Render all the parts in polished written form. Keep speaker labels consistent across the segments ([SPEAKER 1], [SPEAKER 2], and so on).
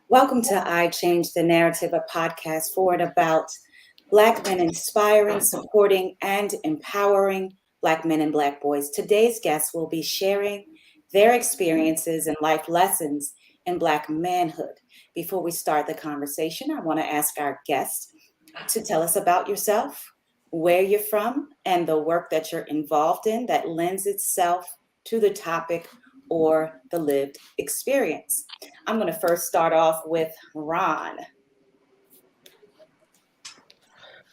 [SPEAKER 1] Welcome to I Change the Narrative, a podcast for and about Black men inspiring, supporting, and empowering Black men and Black boys. Today's guests will be sharing their experiences and life lessons in Black manhood. Before we start the conversation, I want to ask our guests to tell us about yourself, where you're from, and the work that you're involved in that lends itself to the topic or the lived experience. I'm going to first start off with Ron.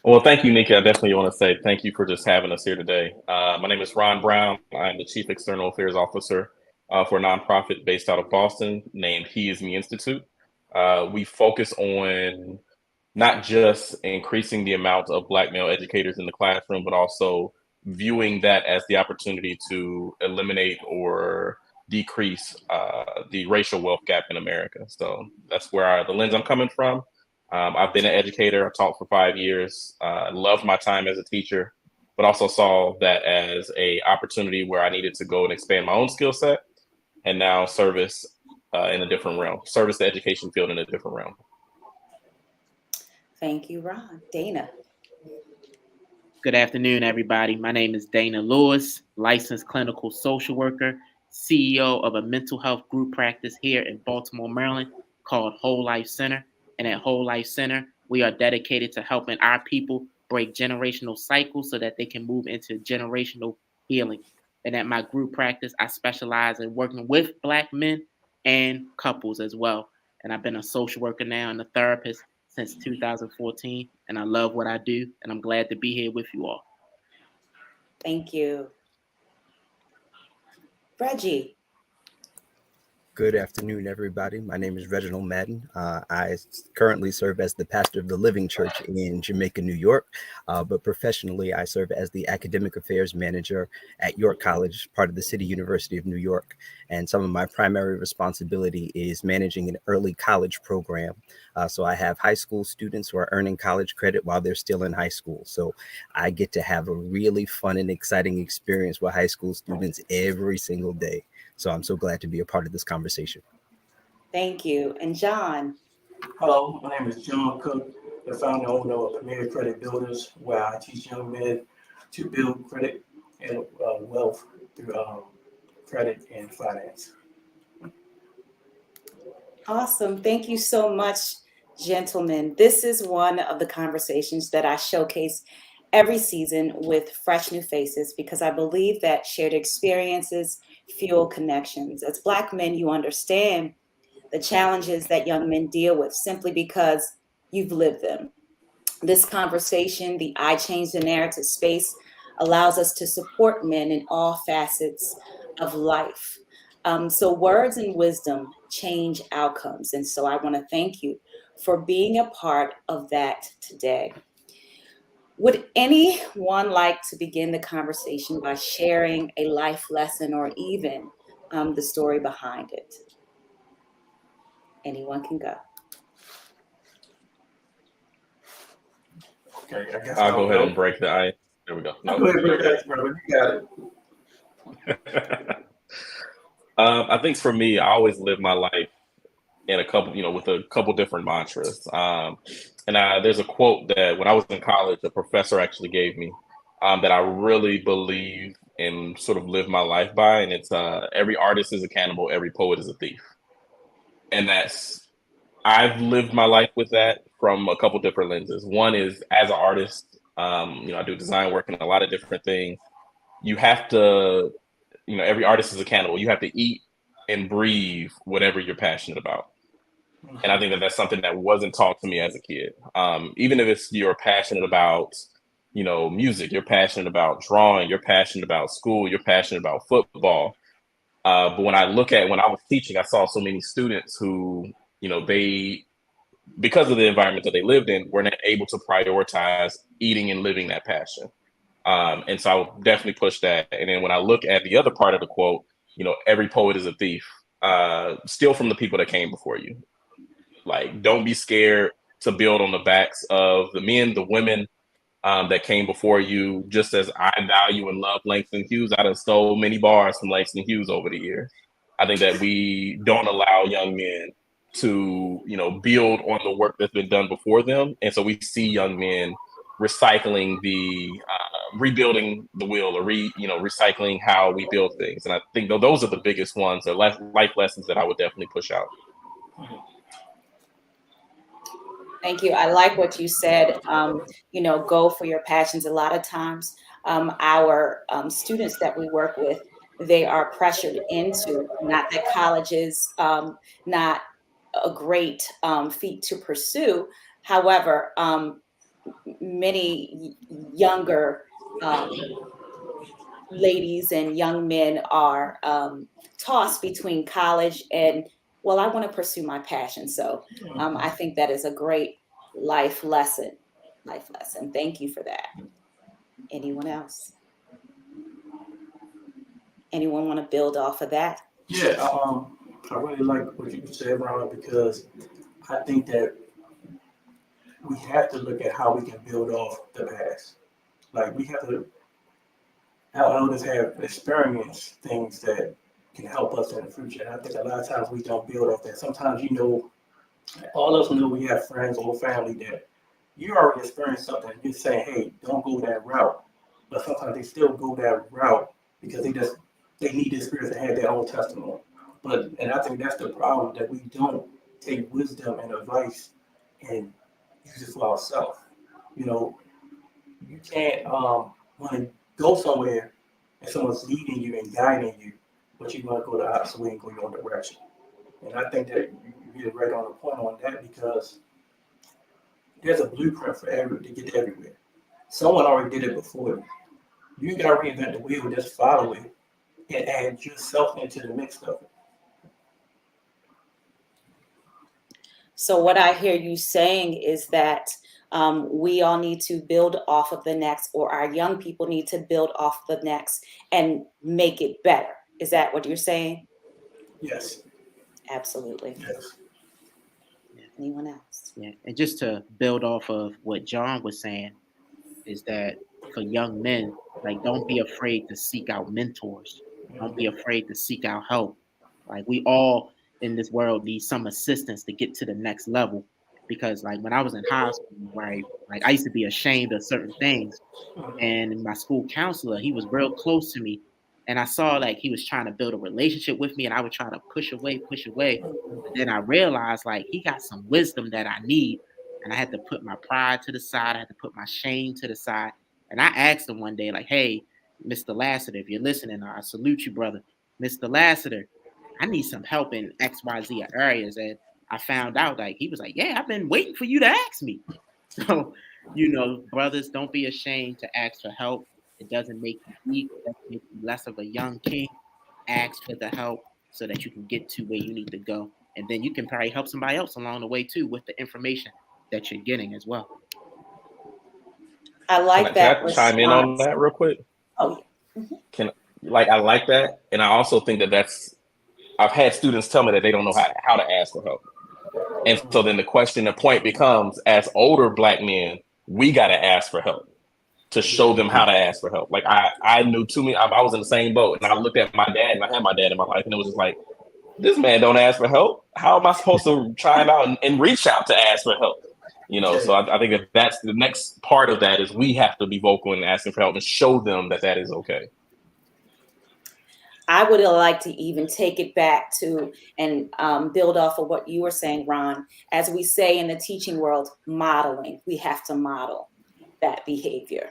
[SPEAKER 2] Well, thank you, Nikki. I definitely want to say thank you for just having us here today. My name is Ron Brown. I'm the Chief External Affairs Officer for a nonprofit based out of Boston named He Is Me Institute. We focus on not just increasing the amount of Black male educators in the classroom, but also viewing that as the opportunity to eliminate or decrease the racial wealth gap in America. So that's where the lens I'm coming from. I've been an educator. I taught for 5 years. Loved my time as a teacher, but also saw that as a opportunity where I needed to go and expand my own skill set and now service in a different realm, service the education field in a different realm.
[SPEAKER 1] Thank you, Ron. Dana.
[SPEAKER 3] Good afternoon, everybody. My name is Dana Lewis, licensed clinical social worker, CEO of a mental health group practice here in Baltimore, Maryland, called Whole Life Center. And at Whole Life Center, we are dedicated to helping our people break generational cycles so that they can move into generational healing. And at my group practice, I specialize in working with Black men and couples as well. And I've been a social worker now and a therapist since 2014, and I love what I do, and I'm glad to be here with you all.
[SPEAKER 1] Thank you. Reggie.
[SPEAKER 4] Good afternoon, everybody. My name is Reginald Madden. I currently serve as the pastor of the Living Church in Jamaica, New York, but professionally, I serve as the academic affairs manager at York College, part of the City University of New York. And some of my primary responsibility is managing an early college program. So I have high school students who are earning college credit while they're still in high school. So I get to have a really fun and exciting experience with high school students every single day. So I'm so glad to be a part of this conversation.
[SPEAKER 1] Thank you. And John.
[SPEAKER 5] Hello, my name is John Cook, the founder and owner of Premier Credit Builders, where I teach young men to build credit and wealth through credit and finance.
[SPEAKER 1] Awesome. Thank you so much, gentlemen. This is one of the conversations that I showcase every season with fresh new faces because I believe that shared experiences fuel connections. As Black men, you understand the challenges that young men deal with simply because you've lived them. This conversation, the I Change the Narrative space, allows us to support men in all facets of life. So words and wisdom change outcomes. And so I want to thank you for being a part of that today. Would anyone like to begin the conversation by sharing a life lesson or even the story behind it? Anyone can go.
[SPEAKER 5] Okay, I guess
[SPEAKER 2] I'll go ahead and break the ice. There we go.
[SPEAKER 5] No, go ahead, break the ice, brother. You got it.
[SPEAKER 2] I think for me, I always live my life in with a couple different mantras. There's a quote that when I was in college, a professor actually gave me that I really believe and sort of live my life by. And it's every artist is a cannibal, every poet is a thief. And I've lived my life with that from a couple different lenses. One is as an artist, I do design work and a lot of different things. You have to, every artist is a cannibal. You have to eat and breathe whatever you're passionate about. And I think that that's something that wasn't taught to me as a kid. Even if you're passionate about, music, you're passionate about drawing, you're passionate about school, you're passionate about football. But when I was teaching, I saw so many students who, because of the environment that they lived in, were not able to prioritize eating and living that passion. And so I would definitely push that. And then when I look at the other part of the quote, every poet is a thief. Steal from the people that came before you. Like, don't be scared to build on the backs of the men, the women that came before you. Just as I value and love Langston Hughes, I done stole many bars from Langston Hughes over the years. I think that we don't allow young men to, build on the work that's been done before them. And so we see young men recycling rebuilding the wheel, or recycling how we build things. And I think those are the biggest ones, or life lessons that I would definitely push out.
[SPEAKER 1] Thank you. I like what you said. Go for your passions. A lot of times, our students that we work with, they are pressured into, not that college is not a great feat to pursue. However, many younger ladies and young men are tossed between college and, well, I want to pursue my passion. So I think that is a great life lesson. Thank you for that. Anyone else? Anyone want to build off of that?
[SPEAKER 5] Yeah, I really like what you said, Ron, because I think that we have to look at how we can build off the past. Like, we have to, our elders have experienced things that can help us in the future. And I think a lot of times we don't build off that. Sometimes, all of us know we have friends or family that you already experienced something. You're saying, hey, don't go that route. But sometimes they still go that route because they need the experience to have their own testimony. And I think that's the problem, that we don't take wisdom and advice and use it for ourselves. You can't want to go somewhere and someone's leading you and guiding you, but you want to go the opposite way and go your own direction. And I think that you get right on the point on that, because there's a blueprint to get everywhere. Someone already did it before you. You got to reinvent the wheel, just follow it, and add yourself into the mix of it.
[SPEAKER 1] So what I hear you saying is that we all need to build off of the next, or our young people need to build off the next and make it better. Is that what you're saying?
[SPEAKER 5] Yes.
[SPEAKER 1] Absolutely.
[SPEAKER 5] Yes.
[SPEAKER 1] Anyone else?
[SPEAKER 3] Yeah, and just to build off of what John was saying, is that for young men, like, don't be afraid to seek out mentors. Don't be afraid to seek out help. Like, we all in this world need some assistance to get to the next level. Because, like, when I was in high school, right, like, I used to be ashamed of certain things. And my school counselor, he was real close to me. And I saw, like, he was trying to build a relationship with me, and I would try to push away. But then I realized, like, he got some wisdom that I need. And I had to put my pride to the side. I had to put my shame to the side. And I asked him one day, like, hey, Mr. Lassiter, if you're listening, I salute you, brother. Mr. Lassiter, I need some help in XYZ areas. And I found out, like, he was like, yeah, I've been waiting for you to ask me. So, brothers, don't be ashamed to ask for help. It doesn't make you weak. It doesn't make you less of a young king. Ask for the help so that you can get to where you need to go. And then you can probably help somebody else along the way, too, with the information that you're getting as well.
[SPEAKER 1] I like that.
[SPEAKER 2] Can I chime in on that real quick?
[SPEAKER 1] Oh,
[SPEAKER 2] yeah. I like that. And I also think that I've had students tell me that they don't know how to ask for help. And so then the point becomes, as older Black men, we got to ask for help to show them how to ask for help. Like, I knew too many, I was in the same boat, and I looked at my dad, and I had my dad in my life, and it was just like, this man don't ask for help. How am I supposed to try him out and reach out to ask for help? So I think that's the next part of that, is we have to be vocal in asking for help and show them that is okay.
[SPEAKER 1] I would like to even take it back to and build off of what you were saying, Ron. As we say in the teaching world, modeling. We have to model that behavior.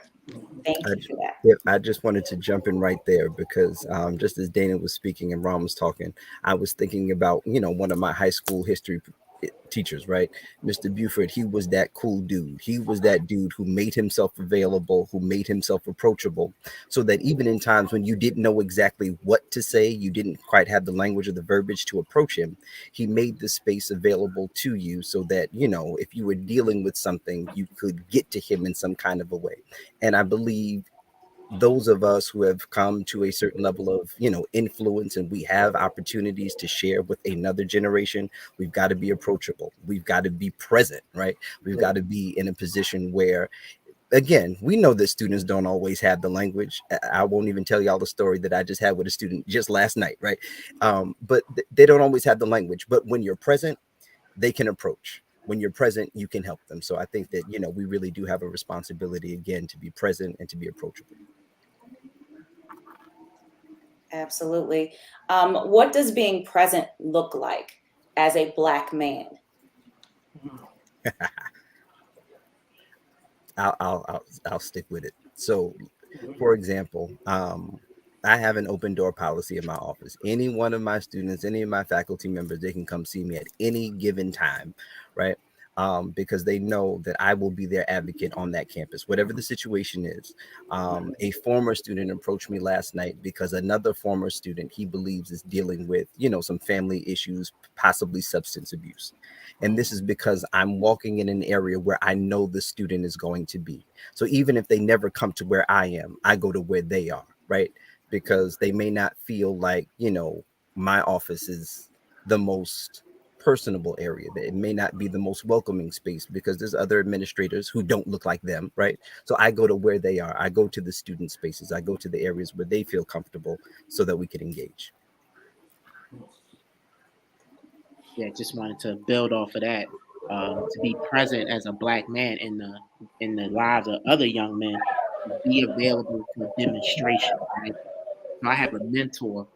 [SPEAKER 1] Thank you for that.
[SPEAKER 4] Yeah, I just wanted to jump in right there, because just as Dana was speaking and Ron was talking, I was thinking about, one of my high school history teachers, right? Mr. Buford. He was that cool dude. He was that dude who made himself available, who made himself approachable, so that even in times when you didn't know exactly what to say, you didn't quite have the language or the verbiage to approach him, he made the space available to you, so that, if you were dealing with something, you could get to him in some kind of a way. And I believe those of us who have come to a certain level of, influence, and we have opportunities to share with another generation, we've got to be approachable. We've got to be present, right? We've got to be in a position where, again, we know that students don't always have the language. I won't even tell y'all the story that I just had with a student just last night, right? But they don't always have the language. But when you're present, they can approach. When you're present, you can help them. So I think that, we really do have a responsibility, again, to be present and to be approachable.
[SPEAKER 1] Absolutely. What does being present look like as a Black man?
[SPEAKER 4] I'll stick with it. So, for example, I have an open door policy in my office. Any one of my students, any of my faculty members, they can come see me at any given time, right? Because they know that I will be their advocate on that campus, whatever the situation is. A former student approached me last night because another former student he believes is dealing with, some family issues, possibly substance abuse. And this is because I'm walking in an area where I know the student is going to be. So even if they never come to where I am, I go to where they are, right? Because they may not feel like, my office is the most personable area, that it may not be the most welcoming space because there's other administrators who don't look like them, right? So I go to where they are. I go to the student spaces. I go to the areas where they feel comfortable so that we can engage.
[SPEAKER 3] Yeah, just wanted to build off of that. To be present as a Black man in the lives of other young men, be available for demonstration. Right? So I have a mentor,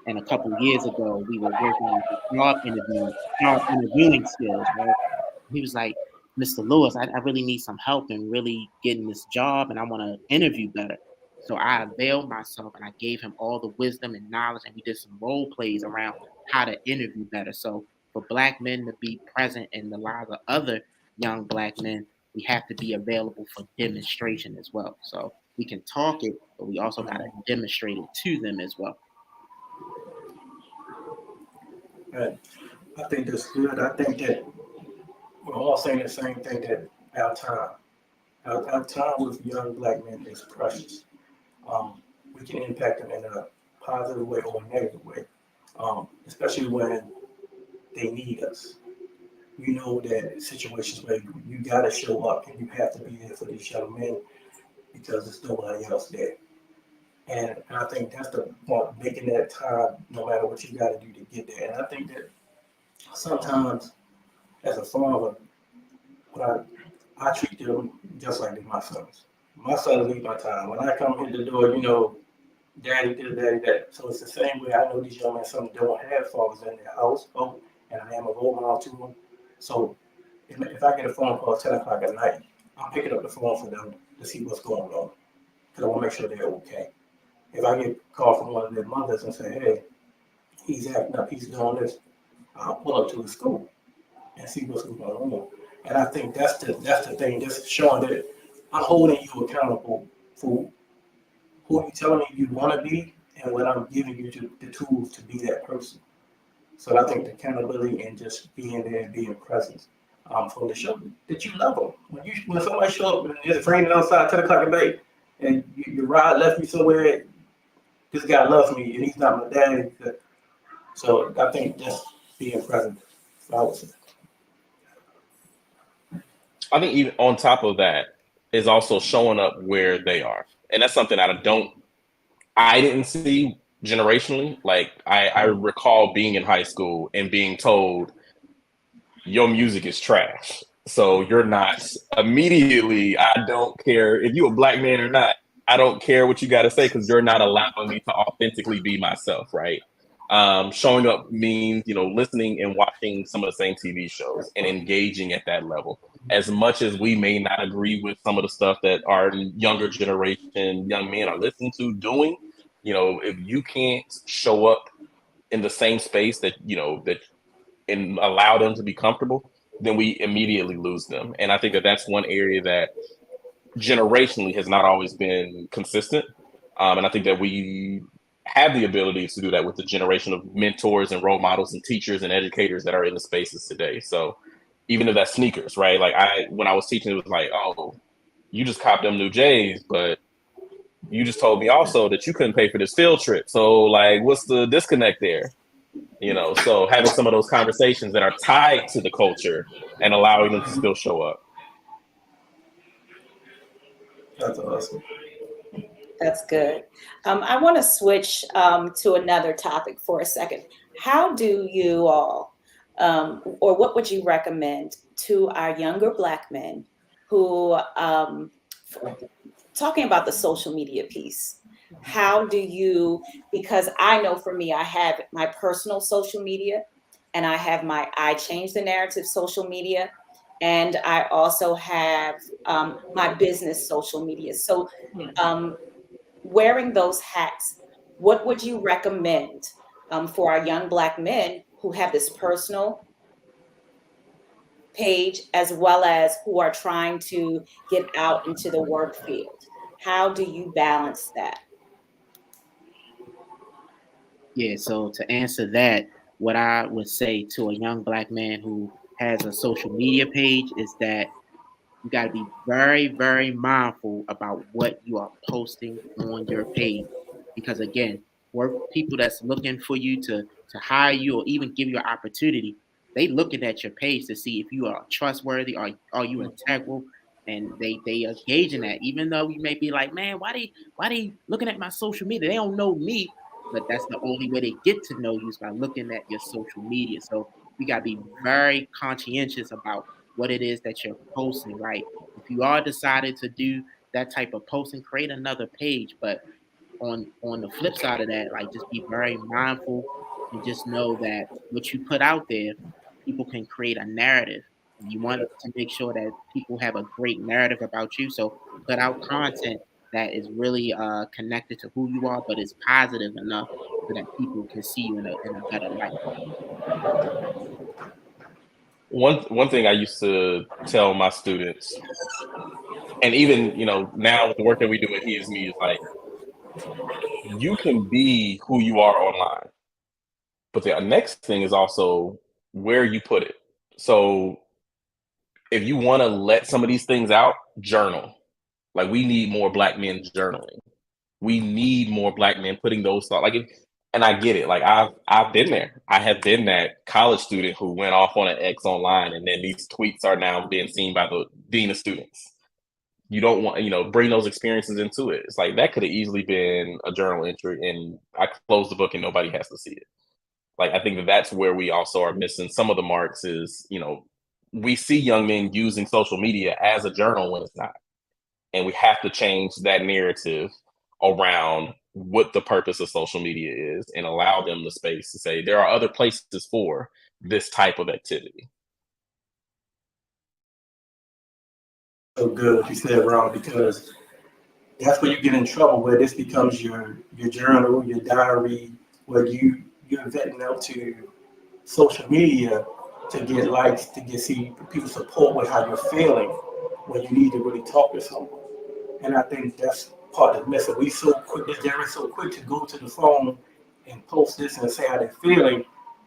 [SPEAKER 3] and a couple years ago we were working on the job interviewing skills. Right? He was like, "Mr. Lewis, I really need some help in really getting this job, and I want to interview better." So I availed myself, and I gave him all the wisdom and knowledge, and we did some role plays around how to interview better. So for Black men to be present in the lives of other young Black men, we have to be available for demonstration as well. So we can talk it, but we also got to demonstrate it to them as well.
[SPEAKER 5] And I think that's good. I think that we're all saying the same thing, that our time with young Black men is precious. We can impact them in a positive way or a negative way, especially when they need us. You know that situations where you got to show up and you have to be there for these young men because there's nobody else there. And I think that's the point, making that time, no matter what you got to do to get there. And I think that sometimes, as a father, I treat them just like they're my sons. My sons need my time. When I come hit the door, daddy this, daddy that. So it's the same way. I know these young men, some don't have fathers in their household, and I am a role model to them. So if I get a phone call at 10 o'clock at night, I'm picking up the phone for them to see what's going on, because I want to make sure they're okay. If I get a call from one of their mothers and say, hey, he's acting up, he's doing this, I'll pull up to the school and see what's going on. And I think that's the thing, just showing that I'm holding you accountable for who you're telling me you want to be, and when I'm giving you the tools to be that person. So I think the accountability and just being there and being present, for the show that you love them. When somebody show up and it's raining outside 10 o'clock at night, and your ride left you somewhere, this guy loves me and he's not my dad. So I think just being present. I would say.
[SPEAKER 2] I think even on top of that is also showing up where they are. And that's something I didn't see generationally. Like I recall being in high school and being told your music is trash. So you're not immediately, I don't care if you're a Black man or not. I don't care what you got to say because you're not allowing me to authentically be myself, right? Showing up means, listening and watching some of the same TV shows and engaging at that level. As much as we may not agree with some of the stuff that our younger generation, young men are listening to, doing, if you can't show up in the same space that and allow them to be comfortable, then we immediately lose them. And I think that that's one area that generationally has not always been consistent. And I think that we have the ability to do that with the generation of mentors and role models and teachers and educators that are in the spaces today. So even if that's sneakers, right? Like when I was teaching, it was like, oh, you just copped them new J's, but you just told me also that you couldn't pay for this field trip. So like, what's the disconnect there? So having some of those conversations that are tied to the culture and allowing them to still show up.
[SPEAKER 5] That's awesome.
[SPEAKER 1] That's good. I want to switch to another topic for a second. How do you all, or what would you recommend to our younger Black men who, talking about the social media piece? How do you, because I know for me, I have my personal social media and I have my iChangeTheNarrative social media. And I also have my business social media. So, wearing those hats, what would you recommend for our young Black men who have this personal page as well as who are trying to get out into the work field? How do you balance that?
[SPEAKER 3] Yeah, so to answer that, what I would say to a young Black man who has a social media page is that you got to be very, very mindful about what you are posting on your page. Because again, work people that's looking for you to hire you or even give you an opportunity, they looking at your page to see if you are trustworthy, are you integral, and they are gauging that. Even though you may be like, man, why they looking at my social media? They don't know me, but that's the only way they get to know you is by looking at your social media. So we got to be very conscientious about what it is that you're posting. Like if you are decided to do that type of posting, create another page. But on the flip side of that, like just be very mindful and just know that what you put out there, people can create a narrative. And you want to make sure that people have a great narrative about you. So put out content that is really connected to who you are, but is positive enough so that people can see you in a better light.
[SPEAKER 2] One thing I used to tell my students, and even now with the work that we do at He Is Me, is like you can be who you are online, but the next thing is also where you put it. So if you want to let some of these things out, journal. Like we need more Black men journaling. We need more Black men putting those thoughts. And I get it. Like I've been there. I have been that college student who went off on an X online, and then these tweets are now being seen by the dean of students. You don't want bring those experiences into it. It's like that could have easily been a journal entry, and I close the book and nobody has to see it. Like I think that's where we also are missing some of the marks. Is we see young men using social media as a journal when it's not. And we have to change that narrative around what the purpose of social media is and allow them the space to say there are other places for this type of activity.
[SPEAKER 5] So good what you said, Ron, because that's where you get in trouble, where this becomes your journal, your diary, where you're vetting out to social media to get likes, to see people support with how you're feeling when you need to really talk to someone. And I think that's part of the message. We so quick, this generation so quick to go to the phone and post this and say how they're feeling,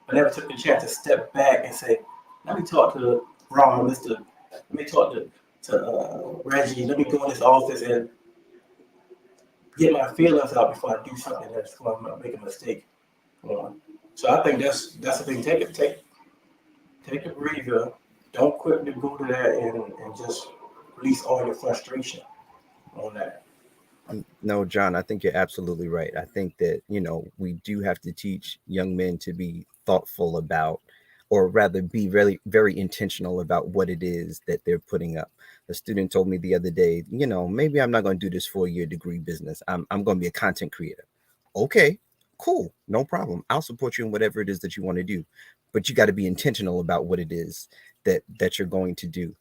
[SPEAKER 5] but never took the chance to step back and say, let me talk to Ron, let me talk to Reggie, let me go in this office and get my feelings out before I do something that's going to make a mistake on. So I think that's the thing. Take a breather. Don't quickly go to that and just release all your frustration on that.
[SPEAKER 4] No, John, I think you're absolutely right. I think that, we do have to teach young men to be thoughtful about, or rather be very, very intentional about what it is that they're putting up. A student told me the other day, maybe I'm not going to do this 4-year degree business. I'm going to be a content creator. Okay, cool. No problem. I'll support you in whatever it is that you want to do. But you got to be intentional about what it is that you're going to do.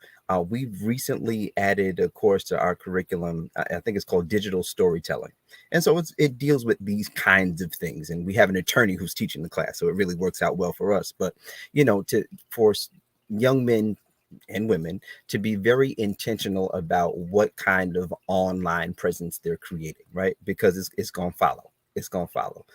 [SPEAKER 4] We've recently added a course to our curriculum. I think it's called digital storytelling. And so it deals with these kinds of things. And we have an attorney who's teaching the class. So it really works out well for us. But, to force young men and women to be very intentional about what kind of online presence they're creating, right? Because it's going to follow. It's going to follow.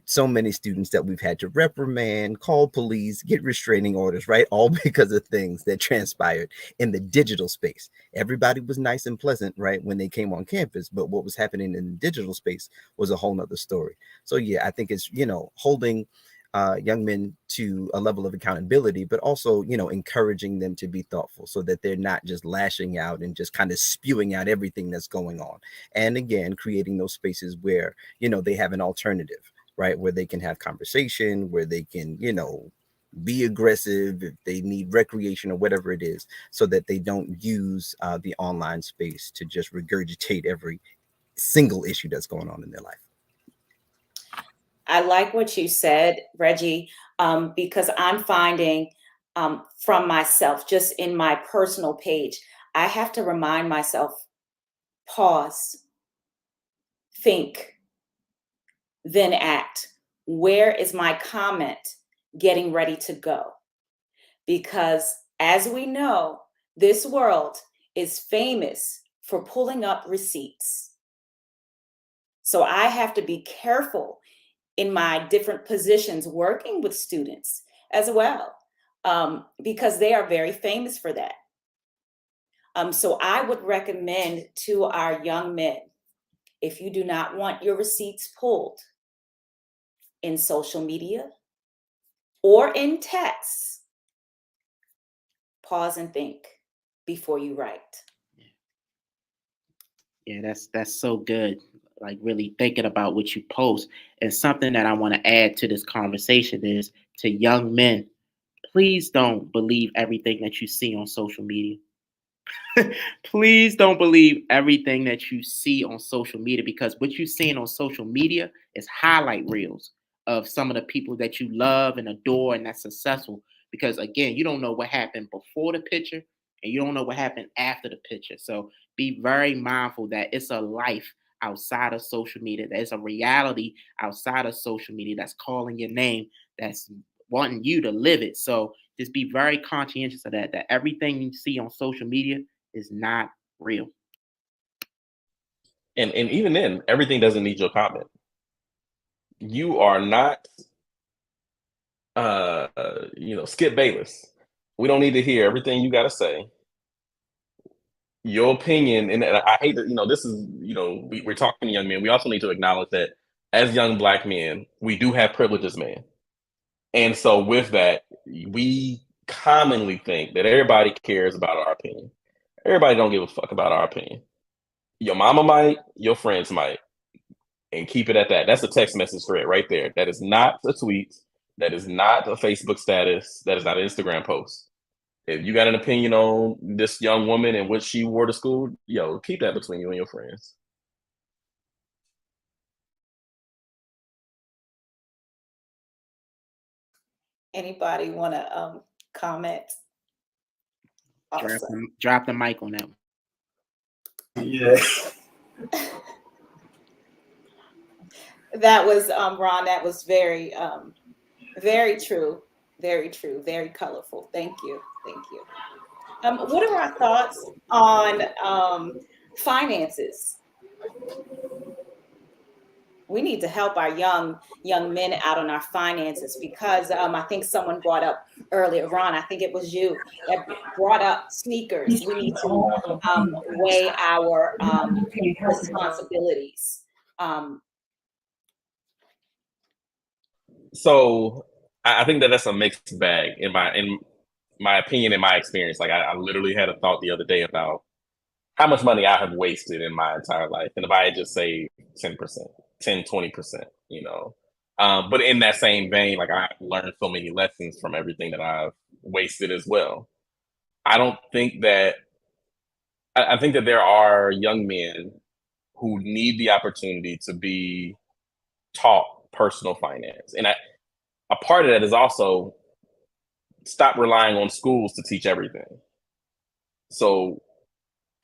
[SPEAKER 4] so many students that we've had to reprimand, call police, get restraining orders, right? All because of things that transpired in the digital space. Everybody was nice and pleasant, right, when they came on campus, but what was happening in the digital space was a whole nother story. So yeah, I think it's, holding young men to a level of accountability, but also, encouraging them to be thoughtful so that they're not just lashing out and just kind of spewing out everything that's going on. And again, creating those spaces where, they have an alternative, right? Where they can have conversation, where they can, be aggressive if they need recreation or whatever it is, so that they don't use the online space to just regurgitate every single issue that's going on in their life.
[SPEAKER 1] I like what you said, Reggie, because I'm finding from myself, just in my personal page, I have to remind myself, pause, think, then act. Where is my comment getting ready to go? Because as we know, this world is famous for pulling up receipts. So I have to be careful in my different positions working with students as well, because they are very famous for that. So I would recommend to our young men, if you do not want your receipts pulled in social media or in text, pause and think before you write.
[SPEAKER 3] Yeah, that's so good. Like really thinking about what you post. And something that I want to add to this conversation is to young men, please don't believe everything that you see on social media. Please don't believe everything that you see on social media, because what you're seeing on social media is highlight reels of some of the people that you love and adore and that's successful. Because again, you don't know what happened before the picture and you don't know what happened after the picture. So be very mindful that it's a life outside of social media. There's a reality outside of social media that's calling your name, that's wanting you to live it. So just be very conscientious of that everything you see on social media is not real.
[SPEAKER 2] And even then, everything doesn't need your comment. You are not Skip Bayless. We don't need to hear everything you got to say. Your opinion, and I hate that, this is, we're talking to young men. We also need to acknowledge that as young Black men, we do have privileges, man. And so with that, we commonly think that everybody cares about our opinion. Everybody don't give a fuck about our opinion. Your mama might, your friends might, and keep it at that. That's a text message thread right there. That is not a tweet. That is not a Facebook status. That is not an Instagram post. If you got an opinion on this young woman and what she wore to school, keep that between you and your friends.
[SPEAKER 1] Anybody want to comment? Awesome.
[SPEAKER 3] Drop the mic on that one.
[SPEAKER 5] Yeah.
[SPEAKER 1] That was Ron. That was very, very true. Very true. Very colorful. Thank you. Thank you. What are our thoughts on finances? We need to help our young men out on our finances, because I think someone brought up earlier, Ron, I think it was you that brought up sneakers. We need to weigh our responsibilities.
[SPEAKER 2] So I think that's a mixed bag in my opinion, in my experience. Like I literally had a thought the other day about how much money I have wasted in my entire life. And if I had just say 10%, 10, 20%, but in that same vein, like I learned so many lessons from everything that I've wasted as well. I think that there are young men who need the opportunity to be taught personal finance. And a part of that is also stop relying on schools to teach everything. So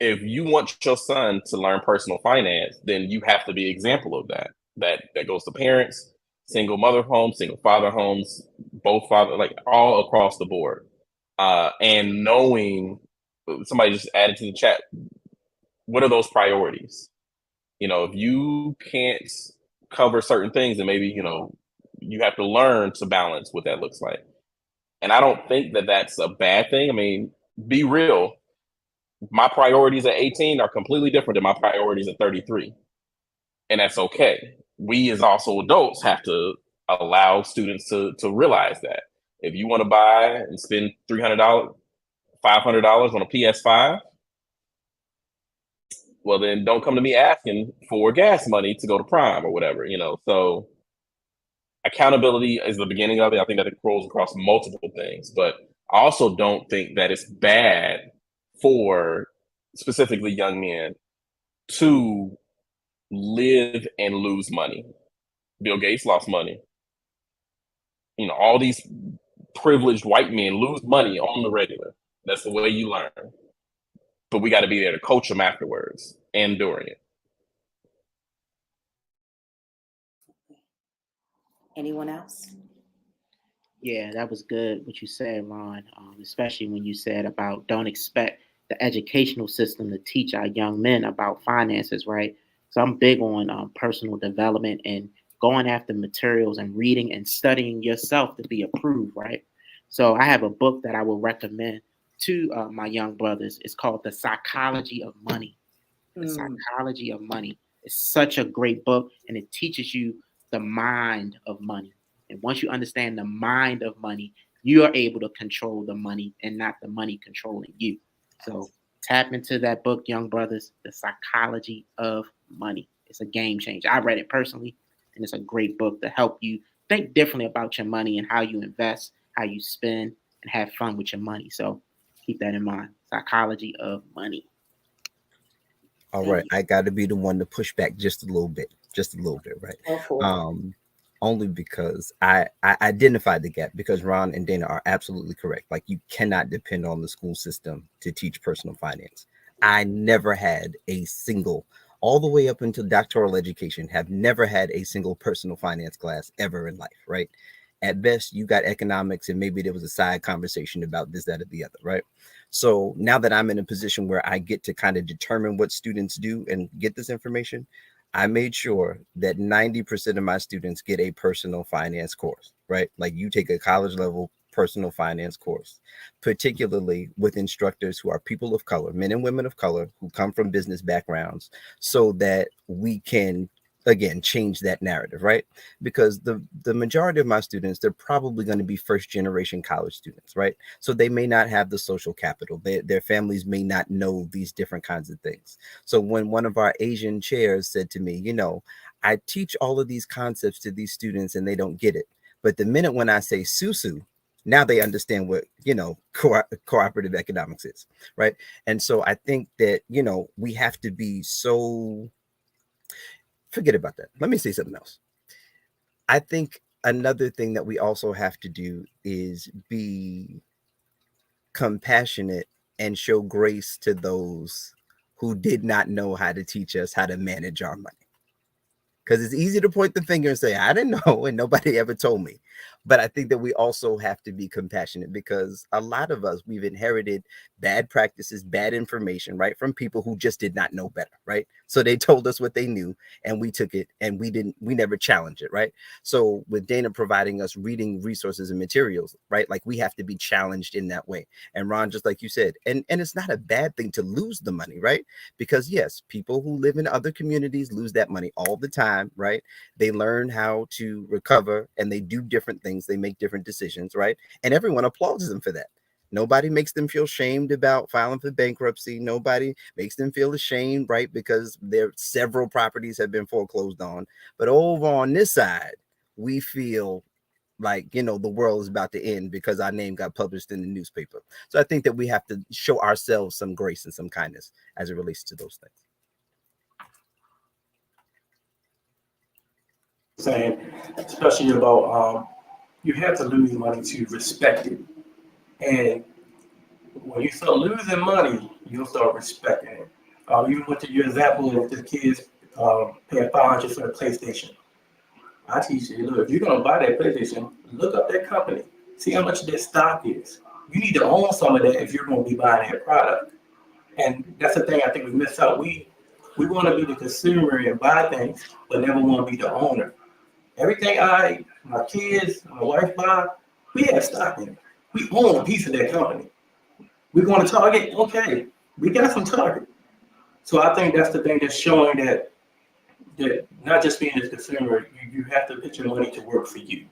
[SPEAKER 2] if you want your son to learn personal finance, then you have to be an example of that. That goes to parents, single mother homes, single father homes, both father, like all across the board. And knowing, somebody just added to the chat, what are those priorities? If you can't cover certain things, then maybe, you have to learn to balance what that looks like. And I don't think that that's a bad thing. I mean, be real. My priorities at 18 are completely different than my priorities at 33. And that's okay. We as also adults have to allow students to realize that. If you want to buy and spend $300, $500 on a PS5, well, then don't come to me asking for gas money to go to Prime or whatever, you know. So accountability is the beginning of it. I think that it rolls across multiple things, but I also don't think that it's bad for specifically young men to live and lose money. Bill Gates lost money. You know, all these privileged white men lose money on the regular. That's the way you learn. But we got to be there to coach them afterwards and during it.
[SPEAKER 1] Anyone else?
[SPEAKER 3] Yeah, that was good what you said, Ron, especially when you said about don't expect the educational system to teach our young men about finances, right? So I'm big on personal development and going after materials and reading and studying yourself to be approved, right? So I have a book that I will recommend to my young brothers. It's called The Psychology of Money. The Psychology of Money. It's such a great book, and it teaches you the mind of money. And once you understand the mind of money, you are able to control the money and not the money controlling you. So tap into that book, young brothers, The Psychology of Money. It's a game changer. I read it personally, and it's a great book to help you think differently about your money and how you invest, how you spend, and have fun with your money. So keep that in mind. Psychology of Money.
[SPEAKER 4] All right, I got to be the one to push back just a little bit, right? Only because I identified the gap, because Ron and Dana are absolutely correct. Like, you cannot depend on the school system to teach personal finance. I never had a single, all the way up until doctoral education, have never had a single personal finance class ever in life, right? At best, you got economics, and maybe there was a side conversation about this, that, or the other, right? So now that I'm in a position where I get to kind of determine what students do and get this information, I made sure that 90% of my students get a personal finance course, right? Like, you take a college level personal finance course, particularly with instructors who are people of color, men and women of color who come from business backgrounds, so that we can, again, change that narrative, right? Because the majority of my students, they're probably going to be first generation college students, right? So they may not have the social capital. Their families may not know these different kinds of things. So when one of our Asian chairs said to me, you know, I teach all of these concepts to these students and they don't get it. But the minute when I say susu, now they understand what, you know, cooperative economics is, right? And so I think that, you know, we have to be so... Forget about that. Let me say something else. I think another thing that we also have to do is be compassionate and show grace to those who did not know how to teach us how to manage our money. Because it's easy to point the finger and say, I didn't know and nobody ever told me. But I think that we also have to be compassionate, because a lot of us, we've inherited bad practices, bad information, right, from people who just did not know better, right? So they told us what they knew and we took it and we never challenged it, right? So with Dana providing us reading resources and materials, right, like, we have to be challenged in that way. And Ron, just like you said, and it's not a bad thing to lose the money, right? Because yes, people who live in other communities lose that money all the time, right? They learn how to recover and they do different things. They make different decisions, right? And everyone applauds them for that. Nobody makes them feel shamed about filing for bankruptcy. Nobody makes them feel ashamed, right? Because their several properties have been foreclosed on. But over on this side, we feel like, you know, the world is about to end because our name got published in the newspaper. So I think that we have to show ourselves some grace and some kindness as it relates to those things.
[SPEAKER 5] Saying, especially about you have to lose money to respect it. And when you start losing money, you'll start respecting it. Even with your example of the kids paying $500 for the PlayStation. I teach you, look, if you're gonna buy that PlayStation, look up that company, see how much their stock is. You need to own some of that if you're gonna be buying that product. And that's the thing I think we miss out. We want to be the consumer and buy things, but never want to be the owner. Everything I my kids, my wife buy, we have stock in it. We own a piece of that company. We're going to Target, okay, we got some Target. So I think that's the thing that's showing that not just being a consumer, you have to put your money to work for you.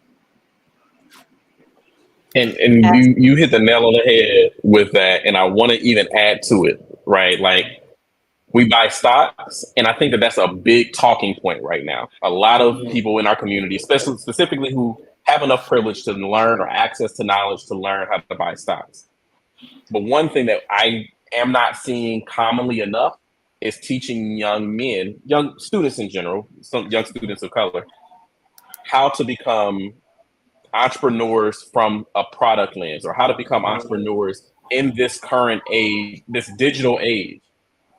[SPEAKER 2] And you hit the nail on the head with that, and I want to even add to it, right? Like, we buy stocks, and I think that that's a big talking point right now. A lot of people in our community, especially specifically who have enough privilege to learn or access to knowledge to learn how to buy stocks. But one thing that I am not seeing commonly enough is teaching young men, young students in general, some young students of color, how to become entrepreneurs from a product lens, or how to become entrepreneurs in this current age, this digital age.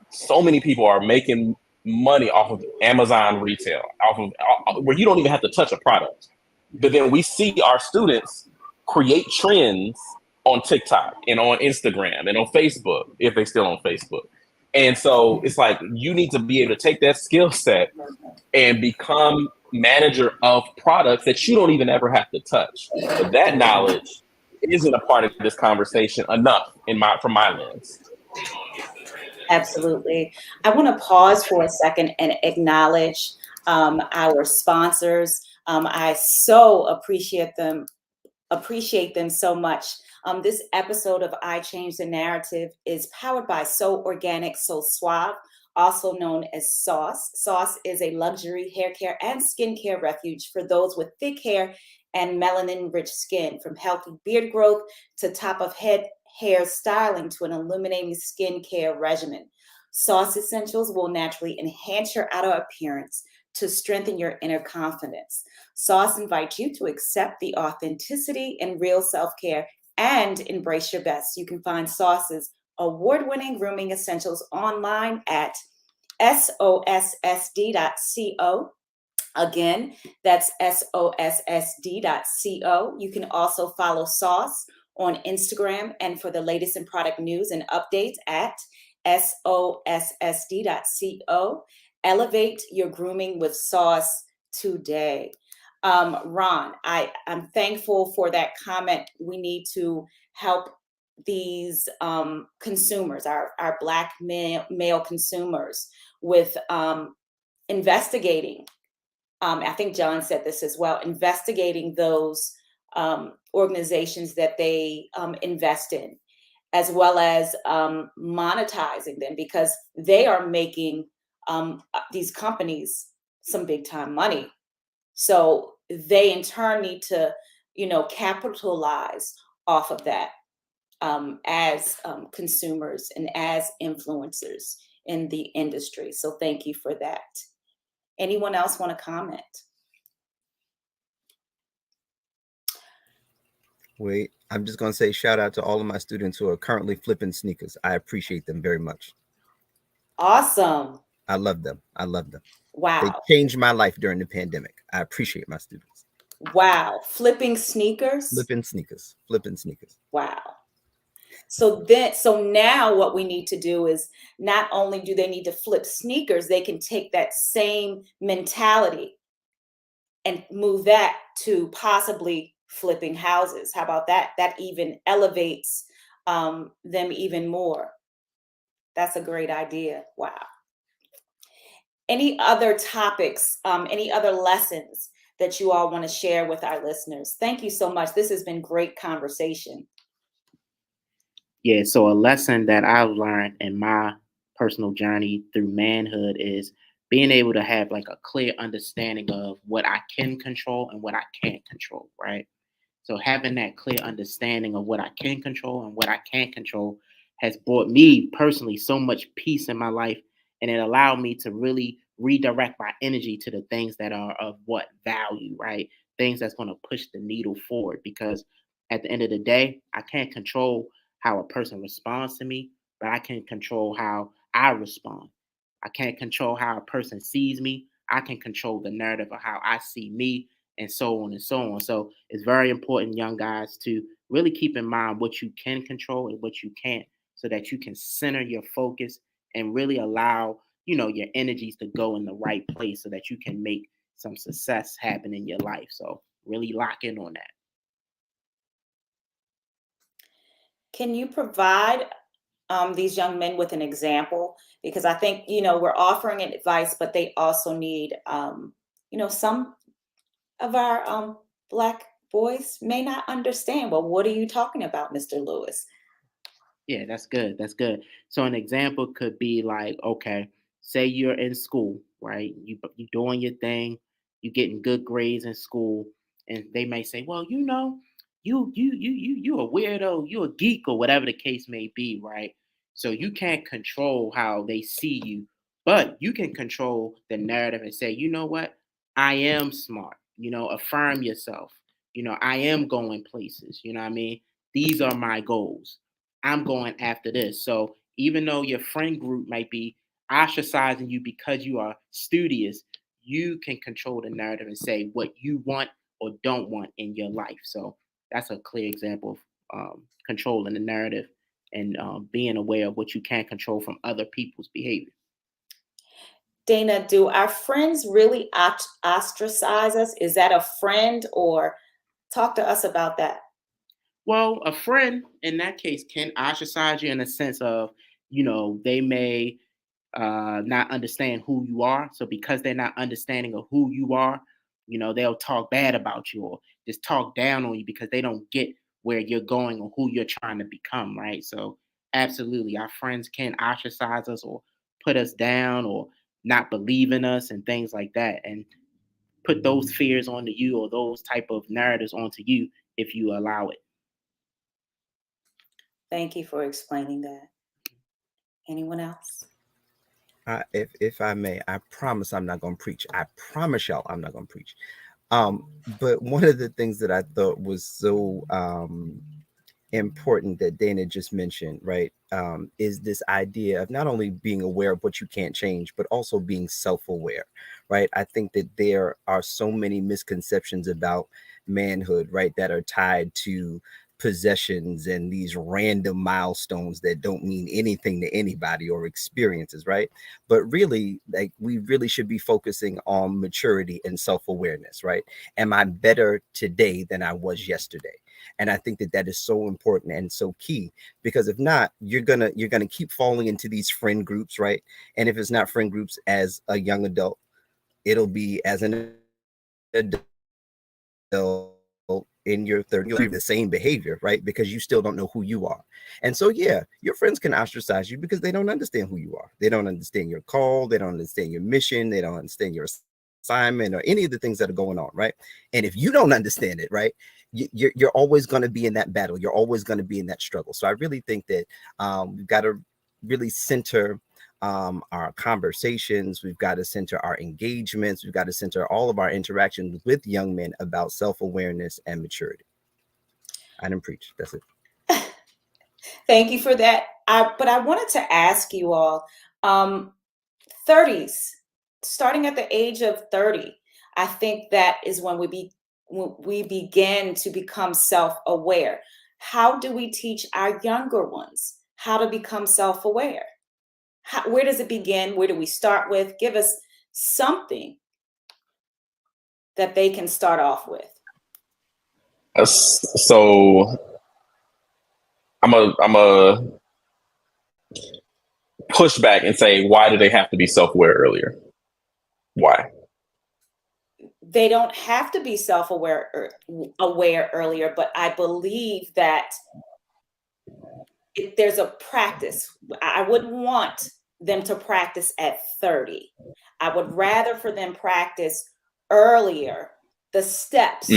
[SPEAKER 2] So many people are making money off of Amazon retail, off of where you don't even have to touch a product. But then we see our students create trends on TikTok and on Instagram and on Facebook, if they still on Facebook. And so it's like, you need to be able to take that skill set and become manager of products that you don't even ever have to touch. But that knowledge isn't a part of this conversation enough from my lens.
[SPEAKER 1] Absolutely. I want to pause for a second and acknowledge our sponsors. I so appreciate them so much. This episode of I Change the Narrative is powered by So Organic, So Suave, also known as Sauce. Sauce is a luxury hair care and skincare refuge for those with thick hair and melanin-rich skin, from healthy beard growth to top-of-head hair styling to an illuminating skincare regimen. Sauce Essentials will naturally enhance your outer appearance to strengthen your inner confidence. Sauce invites you to accept the authenticity and real self-care and embrace your best. You can find Sauce's award-winning grooming essentials online at sossd.co. Again, that's sossd.co. You can also follow Sauce on Instagram, and for the latest in product news and updates at sossd.co. Elevate your grooming with Sauce today. Ron, I'm thankful for that comment. We need to help these consumers, our Black male consumers, with investigating. I think John said this as well, investigating those organizations that they invest in, as well as monetizing them, because they are making these companies some big time money. So they in turn need to, capitalize off of that as consumers and as influencers in the industry. So thank you for that. Anyone else want to comment?
[SPEAKER 4] Wait, I'm just going to say shout out to all of my students who are currently flipping sneakers. I appreciate them very much.
[SPEAKER 1] Awesome.
[SPEAKER 4] I love them. I love them.
[SPEAKER 1] Wow.
[SPEAKER 4] They changed my life during the pandemic. I appreciate my students.
[SPEAKER 1] Wow. Flipping sneakers?
[SPEAKER 4] Flipping sneakers. Flipping sneakers.
[SPEAKER 1] Wow. So now what we need to do is, not only do they need to flip sneakers, they can take that same mentality and move that to possibly flipping houses. How about that? That even elevates them even more. That's a great idea. Wow. Any other topics, any other lessons that you all want to share with our listeners? Thank you so much. This has been great conversation.
[SPEAKER 3] Yeah, so a lesson that I've learned in my personal journey through manhood is being able to have like a clear understanding of what I can control and what I can't control, right? So having that clear understanding of what I can control and what I can't control has brought me personally so much peace in my life, and it allowed me to really redirect my energy to the things that are of what value, right? Things that's going to push the needle forward, because at the end of the day, I can't control how a person responds to me, but I can control how I respond. I can't control how a person sees me. I can control the narrative of how I see me, and so on and so on. So it's very important, young guys, to really keep in mind what you can control and what you can't, so that you can center your focus and really allow, your energies to go in the right place so that you can make some success happen in your life. So really lock in on that.
[SPEAKER 1] Can you provide these young men with an example? Because I think, we're offering advice, but they also need, some of our Black boys may not understand. Well, what are you talking about, Mr. Lewis?
[SPEAKER 3] Yeah, that's good. That's good. So an example could be like, okay, say you're in school, right? You doing your thing, you getting good grades in school, and they may say, well, you a weirdo, you a geek, or whatever the case may be, right? So you can't control how they see you, but you can control the narrative and say, you know what? I am smart. Affirm yourself. I am going places. You know what I mean? These are my goals. I'm going after this. So even though your friend group might be ostracizing you because you are studious, you can control the narrative and say what you want or don't want in your life. So that's a clear example of controlling the narrative and being aware of what you can control from other people's behavior.
[SPEAKER 1] Dana, do our friends really ostracize us? Is that a friend, or talk to us about that?
[SPEAKER 3] Well, a friend in that case can ostracize you in a sense of, they may not understand who you are. So because they're not understanding of who you are, they'll talk bad about you or just talk down on you because they don't get where you're going or who you're trying to become, right? So absolutely, our friends can ostracize us or put us down or not believe in us and things like that, and put those fears onto you or those type of narratives onto you if you allow it.
[SPEAKER 1] Thank you for explaining that. Anyone else?
[SPEAKER 4] If I may, I promise I'm not going to preach. I promise y'all I'm not going to preach. But one of the things that I thought was so important that Dana just mentioned, right, is this idea of not only being aware of what you can't change, but also being self-aware, right? I think that there are so many misconceptions about manhood, right, that are tied to possessions and these random milestones that don't mean anything to anybody or experiences, right? But really, like, we really should be focusing on maturity and self-awareness, right? Am I better today than I was yesterday? And I think that that is so important and so key, because if not, you're gonna keep falling into these friend groups, right? And if it's not friend groups as a young adult, it'll be as an adult in your 30s. You'll have the same behavior, right? Because you still don't know who you are. And so, yeah, your friends can ostracize you because they don't understand who you are. They don't understand your call. They don't understand your mission. They don't understand your assignment or any of the things that are going on, right? And if you don't understand it, right, you're always going to be in that battle. You're always going to be in that struggle. So I really think that we've got to really center our conversations. We've got to center our engagements. We've got to center all of our interactions with young men about self-awareness and maturity. I didn't preach. That's it.
[SPEAKER 1] Thank you for that. But I wanted to ask you all, 30s, starting at the age of 30, I think that is when we begin to become self-aware. How do we teach our younger ones how to become self-aware? Where does it begin? Where do we start with? Give us something that they can start off with.
[SPEAKER 2] So I'm a push back and say, why do they have to be self-aware earlier? Why?
[SPEAKER 1] They don't have to be self-aware aware earlier, but I believe that there's a practice. I wouldn't want them to practice at 30. I would rather for them practice earlier the steps,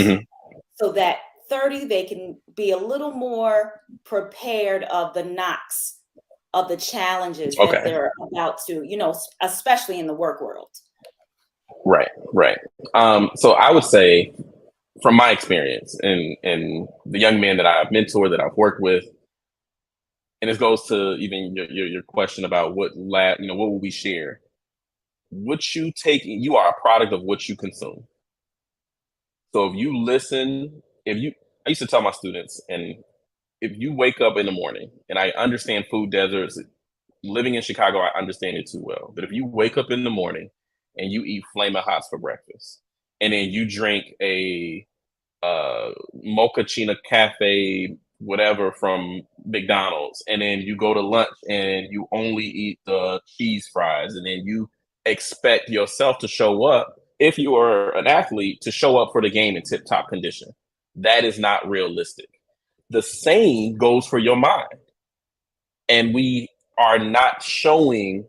[SPEAKER 1] so that 30 they can be a little more prepared of the knocks, of the challenges that they're about to, especially in the work world.
[SPEAKER 2] Right. So I would say, from my experience and the young men that I've mentored, that I've worked with, and this goes to even your question about what will we share? What you take, you are a product of what you consume. So if you listen, I used to tell my students, and if you wake up in the morning, and I understand food deserts, living in Chicago, I understand it too well. But if you wake up in the morning and you eat Flamin' Hots for breakfast, and then you drink a mochaccino cafe, whatever from McDonald's, and then you go to lunch and you only eat the cheese fries, and then you expect yourself to show up, if you are an athlete, to show up for the game in tip-top condition. That is not realistic. The same goes for your mind. And we are not showing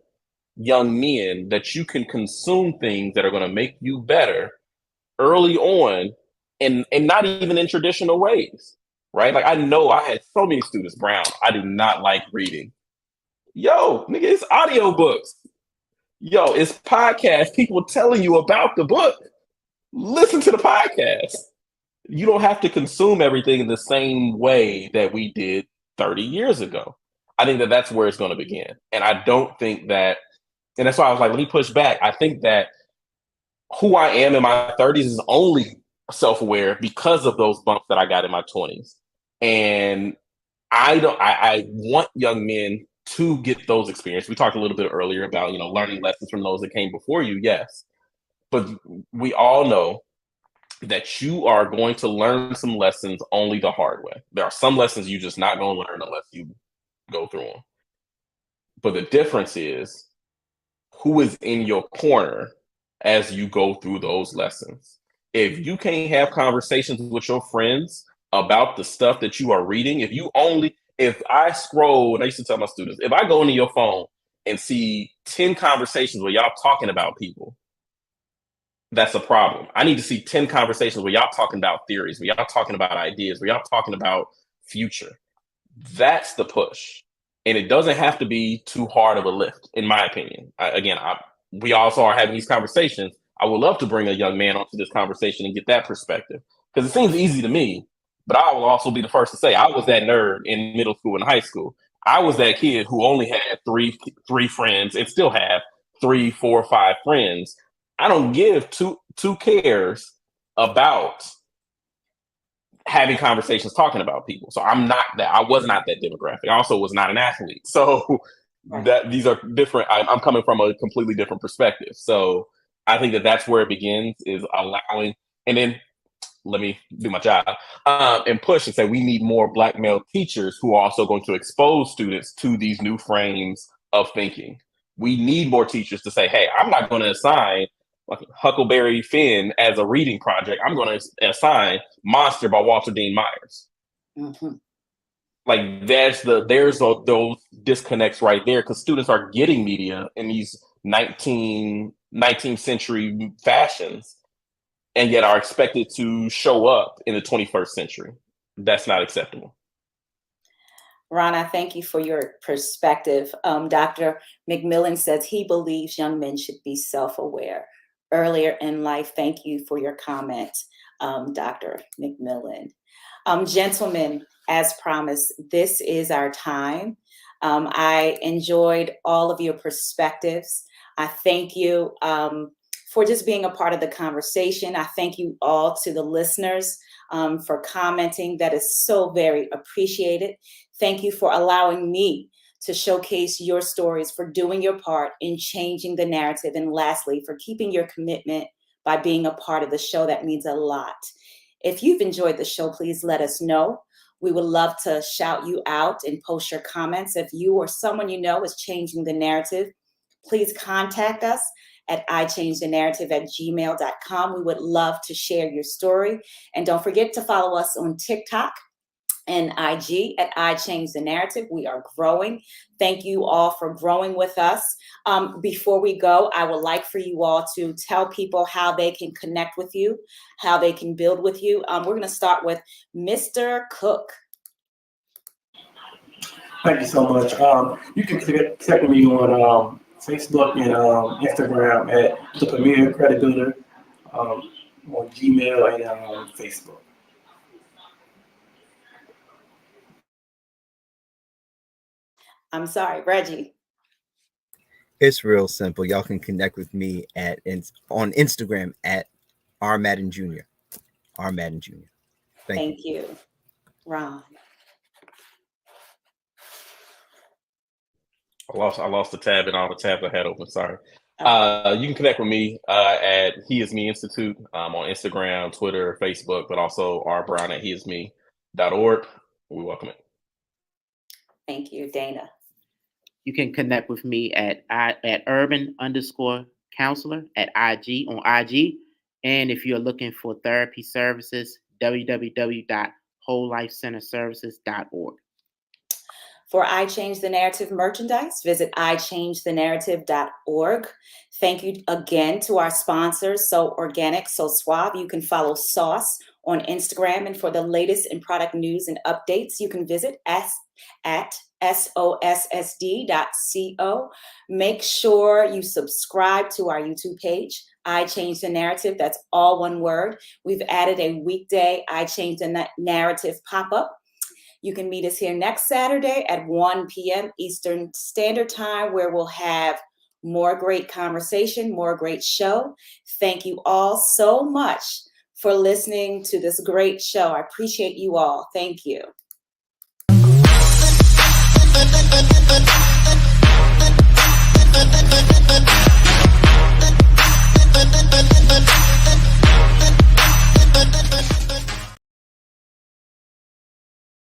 [SPEAKER 2] young men that you can consume things that are going to make you better early on, and not even in traditional ways, right? Like, I know I had so many students, Brown, I do not like reading. Yo, nigga, it's audiobooks. Yo, it's podcasts, people telling you about the book. Listen to the podcast. You don't have to consume everything in the same way that we did 30 years ago. I think that that's where it's going to begin. And I don't think that, and that's why I was like, let me push back. I think that who I am in my 30s is only self-aware because of those bumps that I got in my 20s. And I want young men to get those experiences. We talked a little bit earlier about, learning lessons from those that came before you. Yes. But we all know that you are going to learn some lessons only the hard way. There are some lessons you're just not going to learn unless you go through them. But the difference is who is in your corner as you go through those lessons. If you can't have conversations with your friends about the stuff that you are reading, if I scroll, and I used to tell my students, if I go into your phone and see 10 conversations where y'all talking about people, that's a problem. I need to see 10 conversations where y'all talking about theories, where y'all talking about ideas, where y'all talking about future. That's the push. And it doesn't have to be too hard of a lift, in my opinion. We also are having these conversations. I would love to bring a young man onto this conversation and get that perspective, because it seems easy to me, but I will also be the first to say I was that nerd in middle school and high school. I was that kid who only had three friends and still have 3, 4, 5 friends. I don't give two cares about having conversations talking about people. So I'm not that. I was not that demographic. I also was not an athlete. So that these are different. I'm coming from a completely different perspective. So I think that that's where it begins, is allowing, and then let me do my job and push and say we need more Black male teachers who are also going to expose students to these new frames of thinking. We need more teachers to say, hey, I'm not going to assign Huckleberry Finn as a reading project. I'm going to assign Monster by Walter Dean Myers.
[SPEAKER 1] Mm-hmm.
[SPEAKER 2] Like there's those disconnects right there, because students are getting media in these 19th century fashions, and yet are expected to show up in the 21st century. That's not acceptable.
[SPEAKER 1] Ron, I thank you for your perspective. Dr. McMillan says he believes young men should be self-aware earlier in life. Thank you for your comment, Dr. McMillan. Gentlemen, as promised, this is our time. I enjoyed all of your perspectives. I thank you for just being a part of the conversation. I thank you all to the listeners for commenting. That is so very appreciated. Thank you for allowing me to showcase your stories, for doing your part in changing the narrative, and lastly, for keeping your commitment by being a part of the show. That means a lot. If you've enjoyed the show, please let us know. We would love to shout you out and post your comments. If you or someone you know is changing the narrative, please contact us at iChangeTheNarrative@gmail.com. We would love to share your story. And don't forget to follow us on TikTok and IG at iChangeTheNarrative. We are growing. Thank you all for growing with us. Before we go, I would like for you all to tell people how they can connect with you, how they can build with you. We're going to start with Mr. Cook.
[SPEAKER 5] Thank you so much. You can check me on Facebook and Instagram at the Premier Credit Builder, on Gmail and Facebook.
[SPEAKER 1] I'm sorry, Reggie.
[SPEAKER 4] It's real simple. Y'all can connect with me on Instagram at rmadden Jr. rmadden Jr.
[SPEAKER 1] Thank you. Ron.
[SPEAKER 2] I lost the tab and all the tabs I had open. Sorry. You can connect with me at He Is Me Institute on Instagram, Twitter, Facebook, but also rbrown at heisme.org. We welcome it.
[SPEAKER 1] Thank you, Dana.
[SPEAKER 3] You can connect with me at urban_counselor at IG on IG. And if you're looking for therapy services, www.wholelifecenterservices.org.
[SPEAKER 1] For I Change the Narrative merchandise, visit iChangeTheNarrative.org. Thank you again to our sponsors, So Organic, So Suave. You can follow Sauce on Instagram. And for the latest in product news and updates, you can visit us at sossd.co. Make sure you subscribe to our YouTube page, I Change the Narrative. That's all one word. We've added a weekday I Change the Narrative pop-up. You can meet us here next Saturday at 1 p.m. Eastern Standard Time, where we'll have more great conversation, more great show. Thank you all so much for listening to this great show. I appreciate you all. Thank you.